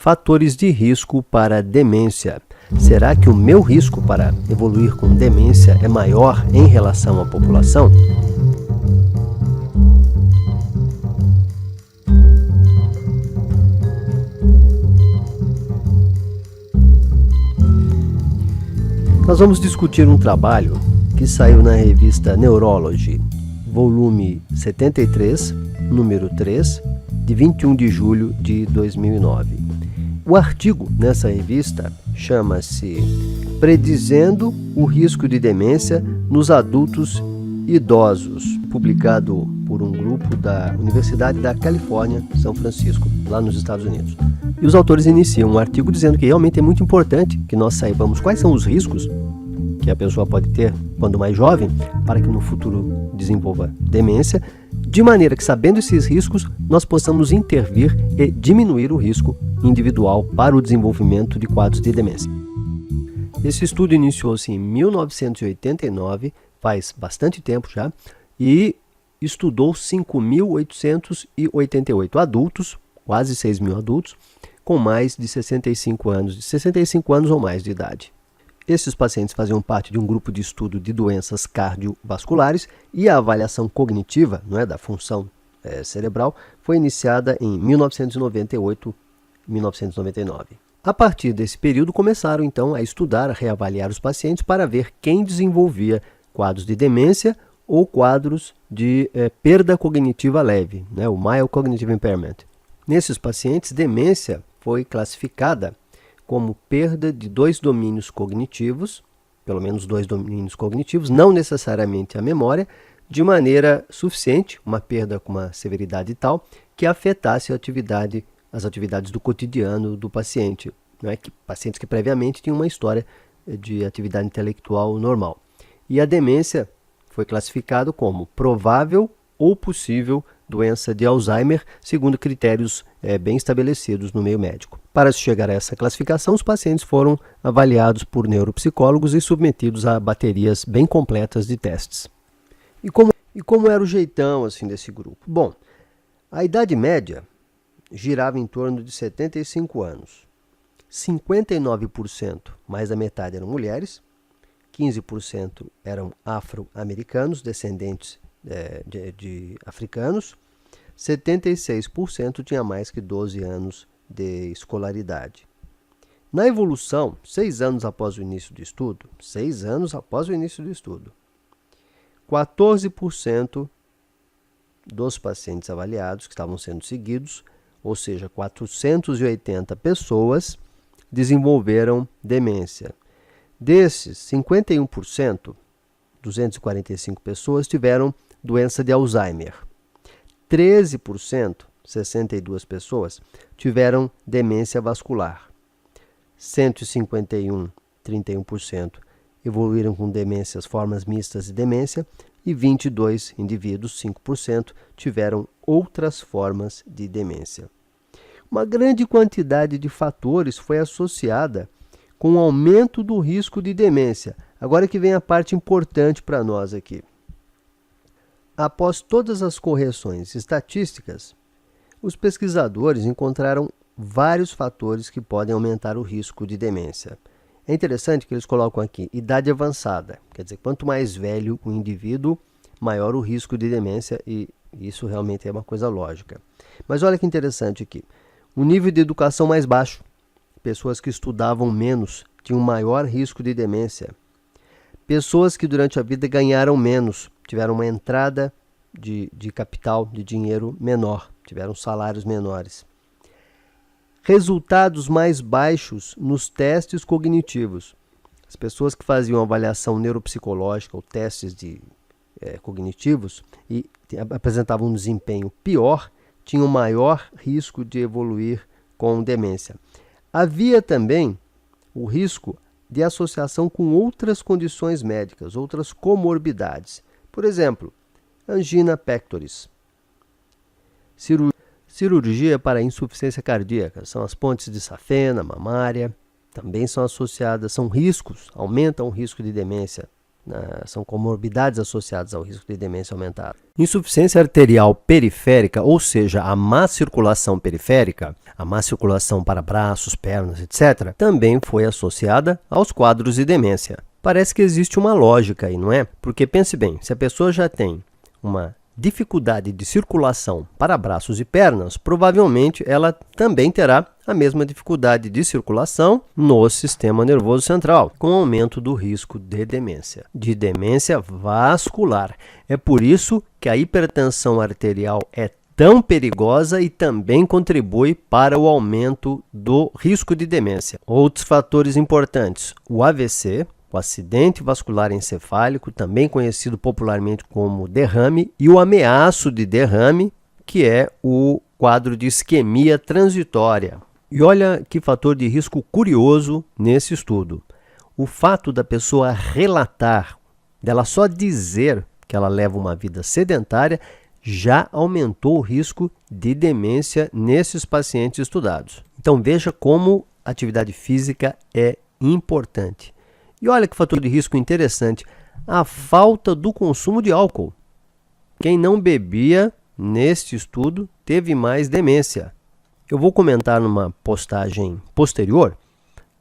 Fatores de risco para demência. Será que o meu risco para evoluir com demência é maior em relação à população? Nós vamos discutir um trabalho que saiu na revista Neurology, volume 73, número 3, de 21 de julho de 2009. O artigo nessa revista chama-se Predizendo o Risco de Demência nos Adultos Idosos, publicado por um grupo da Universidade da Califórnia, São Francisco, lá nos Estados Unidos. E os autores iniciam um artigo dizendo que realmente é muito importante que nós saibamos quais são os riscos que a pessoa pode ter quando mais jovem, para que no futuro desenvolva demência, de maneira que, sabendo esses riscos, nós possamos intervir e diminuir o risco individual para o desenvolvimento de quadros de demência. Esse estudo iniciou-se em 1989, faz bastante tempo já, e estudou 5.888 adultos, quase 6.000 adultos, com mais de 65 anos ou mais de idade. Esses pacientes faziam parte de um grupo de estudo de doenças cardiovasculares e a avaliação cognitiva, da função cerebral, foi iniciada em 1998-1999. A partir desse período, começaram então a estudar, a reavaliar os pacientes para ver quem desenvolvia quadros de demência ou quadros de perda cognitiva leve, o Mild Cognitive Impairment. Nesses pacientes, demência foi classificada como perda de 2 domínios cognitivos, pelo menos 2 domínios cognitivos, não necessariamente a memória, de maneira suficiente, uma perda com uma severidade tal, que afetasse as atividades do cotidiano do paciente, pacientes que previamente tinham uma história de atividade intelectual normal. E a demência foi classificado como provável ou possível doença de Alzheimer, segundo critérios bem estabelecidos no meio médico. Para se chegar a essa classificação, os pacientes foram avaliados por neuropsicólogos e submetidos a baterias bem completas de testes. E como era o jeitão desse grupo? Bom, a idade média girava em torno de 75 anos. 59%, mais da metade, eram mulheres, 15% eram afro-americanos, descendentes de africanos, 76% tinha mais que 12 anos de escolaridade. Na evolução, 6 anos após o início do estudo, 14% dos pacientes avaliados que estavam sendo seguidos, ou seja, 480 pessoas, desenvolveram demência. Desses, 51%, 245 pessoas, tiveram doença de Alzheimer. 13%, 62 pessoas, tiveram demência vascular. 151, 31%, evoluíram com demências, formas mistas de demência, e 22 indivíduos, 5%, tiveram outras formas de demência. Uma grande quantidade de fatores foi associada com o aumento do risco de demência. Agora que vem a parte importante para nós aqui. Após todas as correções estatísticas, os pesquisadores encontraram vários fatores que podem aumentar o risco de demência. É interessante que eles colocam aqui idade avançada, quer dizer, quanto mais velho o indivíduo, maior o risco de demência, e isso realmente é uma coisa lógica. Mas olha que interessante aqui, o nível de educação mais baixo, pessoas que estudavam menos tinham maior risco de demência. Pessoas que durante a vida ganharam menos, tiveram uma entrada de capital, de dinheiro menor, tiveram salários menores. Resultados mais baixos nos testes cognitivos. As pessoas que faziam avaliação neuropsicológica ou testes cognitivos e apresentavam um desempenho pior, tinham maior risco de evoluir com demência. Havia também o risco de associação com outras condições médicas, outras comorbidades. Por exemplo, angina pectoris, cirurgia para insuficiência cardíaca, são as pontes de safena, mamária, também são associadas, são riscos, aumentam o risco de demência. São comorbidades associadas ao risco de demência aumentada. Insuficiência arterial periférica, ou seja, a má circulação periférica, a má circulação para braços, pernas, etc., também foi associada aos quadros de demência. Parece que existe uma lógica aí, não é? Porque pense bem, se a pessoa já tem uma dificuldade de circulação para braços e pernas, provavelmente ela também terá a mesma dificuldade de circulação no sistema nervoso central, com aumento do risco de demência vascular. É por isso que a hipertensão arterial é tão perigosa e também contribui para o aumento do risco de demência. Outros fatores importantes: o AVC, o acidente vascular encefálico, também conhecido popularmente como derrame, e o ameaço de derrame, que é o quadro de isquemia transitória. E olha que fator de risco curioso nesse estudo. O fato da pessoa relatar, dela só dizer que ela leva uma vida sedentária, já aumentou o risco de demência nesses pacientes estudados. Então veja como a atividade física é importante. E olha que fator de risco interessante, a falta do consumo de álcool. Quem não bebia neste estudo teve mais demência. Eu vou comentar numa postagem posterior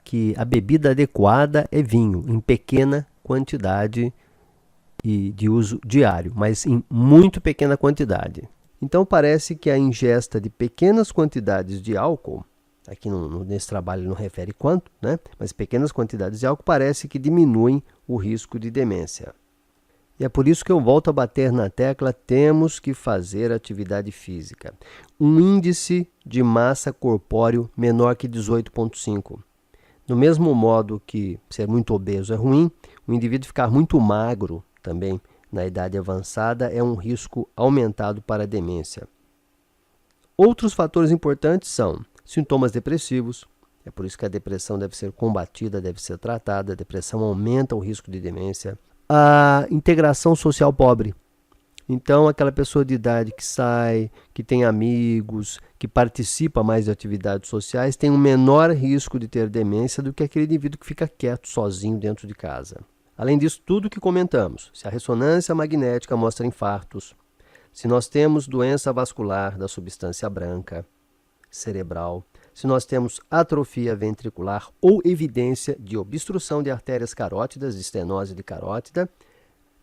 que a bebida adequada é vinho, em pequena quantidade e de uso diário, mas em muito pequena quantidade. Então parece que a ingesta de pequenas quantidades de álcool, aqui nesse trabalho ele não refere quanto, né? Mas pequenas quantidades de álcool parece que diminuem o risco de demência. E é por isso que eu volto a bater na tecla, temos que fazer atividade física. Um índice de massa corpóreo menor que 18,5. Do mesmo modo que ser muito obeso é ruim, o indivíduo ficar muito magro também na idade avançada é um risco aumentado para a demência. Outros fatores importantes são sintomas depressivos, é por isso que a depressão deve ser combatida, deve ser tratada. A depressão aumenta o risco de demência. A integração social pobre. Então, aquela pessoa de idade que sai, que tem amigos, que participa mais de atividades sociais, tem um menor risco de ter demência do que aquele indivíduo que fica quieto, sozinho dentro de casa. Além disso, tudo que comentamos, se a ressonância magnética mostra infartos, se nós temos doença vascular da substância branca cerebral, se nós temos atrofia ventricular ou evidência de obstrução de artérias carótidas, de estenose de carótida,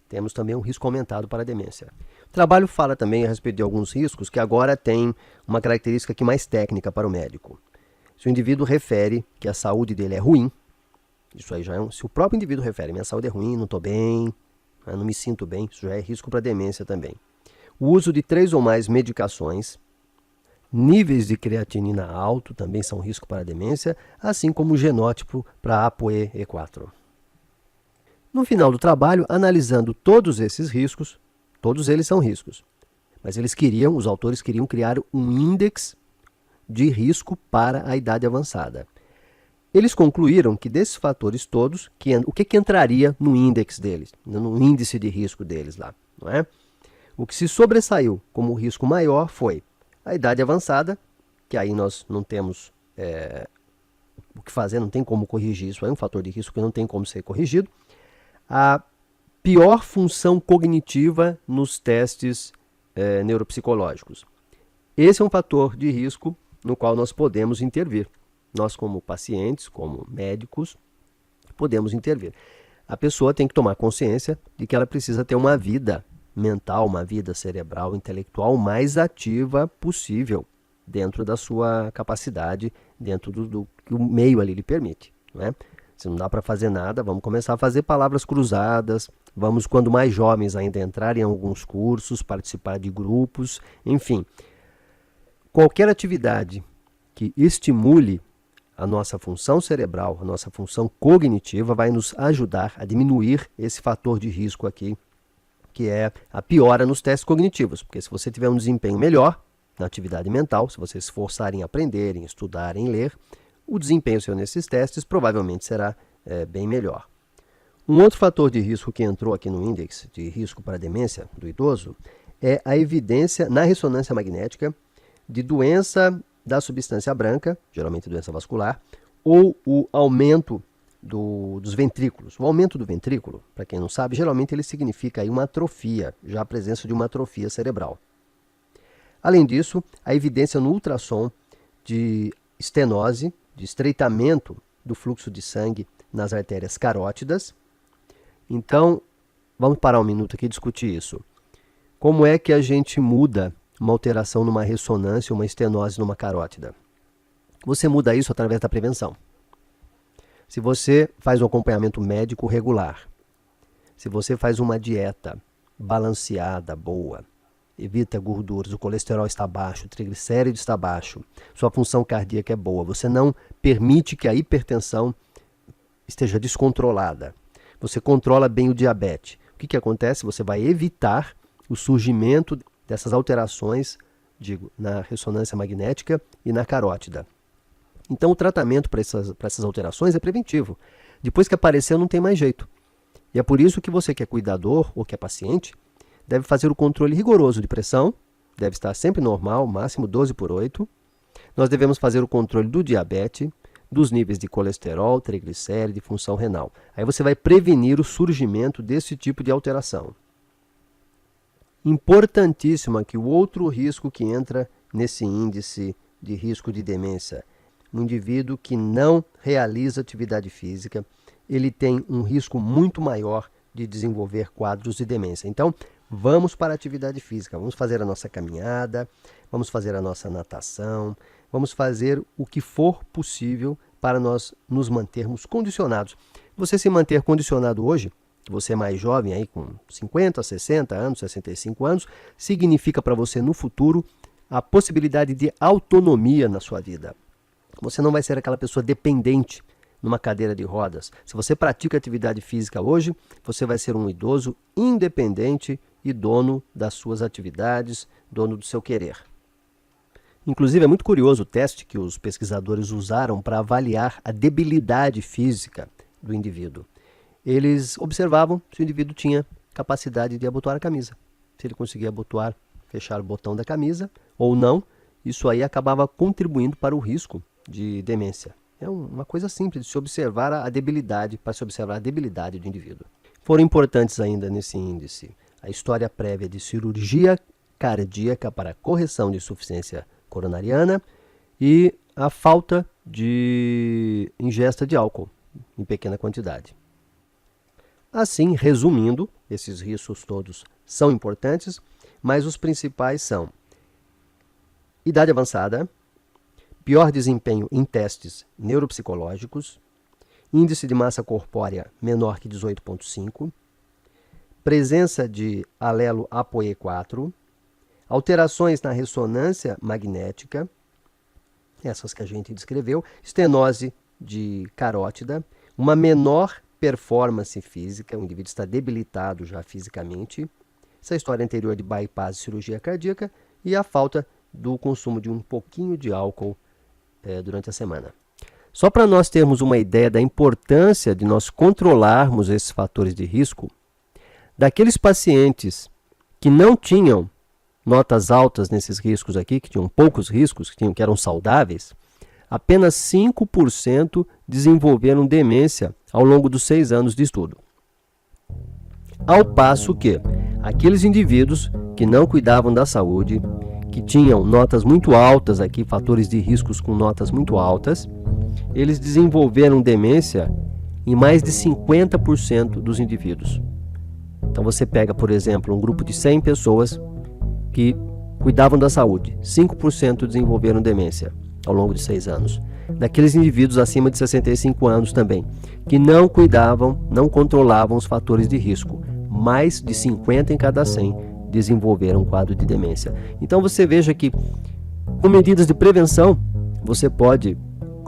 temos também um risco aumentado para a demência. O trabalho fala também a respeito de alguns riscos que agora têm uma característica aqui mais técnica para o médico. Se o indivíduo refere que a saúde dele é ruim, isso aí já é se o próprio indivíduo refere, minha saúde é ruim, não estou bem, não me sinto bem, isso já é risco para demência também. O uso de 3 ou mais medicações, níveis de creatinina alto também são risco para a demência, assim como o genótipo para ApoE4. No final do trabalho, analisando todos esses riscos, todos eles são riscos, mas os autores queriam criar um índex de risco para a idade avançada. Eles concluíram que desses fatores todos, o que entraria no índice deles, no índice de risco deles lá, não é? O que se sobressaiu como risco maior foi a idade avançada, que aí nós não temos o que fazer, não tem como corrigir isso, é um fator de risco que não tem como ser corrigido. A pior função cognitiva nos testes neuropsicológicos. Esse é um fator de risco no qual nós podemos intervir. Nós, como pacientes, como médicos, podemos intervir. A pessoa tem que tomar consciência de que ela precisa ter uma vida mental, uma vida cerebral, intelectual mais ativa possível dentro da sua capacidade, dentro do que o meio ali lhe permite, não é? Se não dá para fazer nada, vamos começar a fazer palavras cruzadas, vamos, quando mais jovens ainda, entrar em alguns cursos, participar de grupos, enfim. Qualquer atividade que estimule a nossa função cerebral, a nossa função cognitiva, vai nos ajudar a diminuir esse fator de risco aqui, que é a piora nos testes cognitivos. Porque se você tiver um desempenho melhor na atividade mental, se você se esforçar em aprender, em estudar, em ler, o desempenho seu nesses testes provavelmente será bem melhor. Um outro fator de risco que entrou aqui no índice de risco para a demência do idoso é a evidência na ressonância magnética de doença da substância branca, geralmente doença vascular, ou o aumento dos ventrículos. O aumento do ventrículo, para quem não sabe, geralmente ele significa aí uma atrofia, já a presença de uma atrofia cerebral. Além disso, a evidência no ultrassom de estenose, de estreitamento do fluxo de sangue nas artérias carótidas. Então, vamos parar um minuto aqui e discutir isso. Como é que a gente muda uma alteração numa ressonância, uma estenose numa carótida? Você muda isso através da prevenção. Se você faz um acompanhamento médico regular, se você faz uma dieta balanceada, boa, evita gorduras, o colesterol está baixo, o triglicérido está baixo, sua função cardíaca é boa, você não permite que a hipertensão esteja descontrolada, você controla bem o diabetes. O que acontece? Você vai evitar o surgimento dessas alterações, na ressonância magnética e na carótida. Então, o tratamento para essas alterações é preventivo. Depois que apareceu, não tem mais jeito. E é por isso que você que é cuidador ou que é paciente deve fazer o controle rigoroso de pressão, deve estar sempre normal, máximo 12/8. Nós devemos fazer o controle do diabetes, dos níveis de colesterol, triglicérido e função renal. Aí você vai prevenir o surgimento desse tipo de alteração. Importantíssimo aqui o outro risco que entra nesse índice de risco de demência. Um indivíduo que não realiza atividade física, ele tem um risco muito maior de desenvolver quadros de demência. Então, vamos para a atividade física, vamos fazer a nossa caminhada, vamos fazer a nossa natação, vamos fazer o que for possível para nós nos mantermos condicionados. Você se manter condicionado hoje, que você é mais jovem, aí com 50, 60 anos, 65 anos, significa para você no futuro a possibilidade de autonomia na sua vida. Você não vai ser aquela pessoa dependente numa cadeira de rodas. Se você pratica atividade física hoje, você vai ser um idoso independente e dono das suas atividades, dono do seu querer. Inclusive, é muito curioso o teste que os pesquisadores usaram para avaliar a debilidade física do indivíduo. Eles observavam se o indivíduo tinha capacidade de abotoar a camisa. Se ele conseguia abotoar, fechar o botão da camisa ou não, isso aí acabava contribuindo para o risco de demência. É uma coisa simples de se observar a debilidade, para se observar a debilidade do indivíduo. Foram importantes ainda nesse índice a história prévia de cirurgia cardíaca para correção de insuficiência coronariana e a falta de ingesta de álcool em pequena quantidade. Assim, resumindo, esses riscos todos são importantes, mas os principais são idade avançada, pior desempenho em testes neuropsicológicos, índice de massa corpórea menor que 18,5, presença de alelo ApoE4, alterações na ressonância magnética, essas que a gente descreveu, estenose de carótida, uma menor performance física, o indivíduo está debilitado já fisicamente, essa história anterior de bypass e cirurgia cardíaca e a falta do consumo de um pouquinho de álcool durante a semana. Só para nós termos uma ideia da importância de nós controlarmos esses fatores de risco, daqueles pacientes que não tinham notas altas nesses riscos aqui, que tinham poucos riscos, que eram saudáveis, apenas 5% desenvolveram demência ao longo dos 6 anos de estudo. Ao passo que aqueles indivíduos que não cuidavam da saúde, que tinham notas muito altas aqui, fatores de riscos com notas muito altas, eles desenvolveram demência em mais de 50% dos indivíduos. Então você pega, por exemplo, um grupo de 100 pessoas que cuidavam da saúde, 5% desenvolveram demência ao longo de 6 anos. Daqueles indivíduos acima de 65 anos também, que não cuidavam, não controlavam os fatores de risco, mais de 50 em cada 100 desenvolveram um quadro de demência. Então você veja que com medidas de prevenção você pode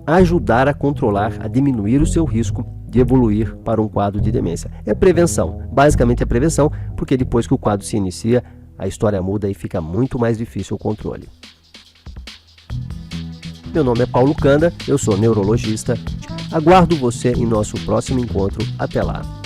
ajudar a controlar, a diminuir o seu risco de evoluir para um quadro de demência. É prevenção, basicamente é prevenção, porque depois que o quadro se inicia, a história muda e fica muito mais difícil o controle. Meu nome é Paulo Canda, eu sou neurologista. Aguardo você em nosso próximo encontro. Até lá!